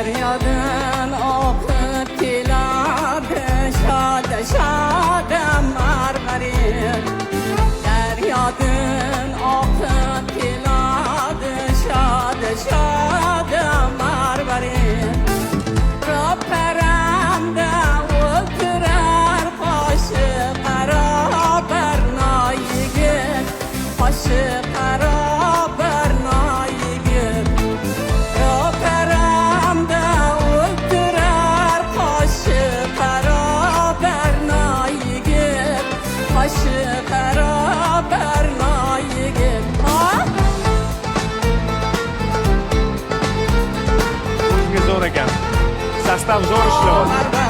Deryadan akıp keladi şad şad marmarit. Deryadan akıp keladi şad şad marmarit. Roperamda oturar başı beraber nayigin, başı beraber nayigin. Roperamda oturar başı beraber nayigin, başı beraber nayigin. O'zingiz zo'r ekan. Sostav zo'r ishlayapti.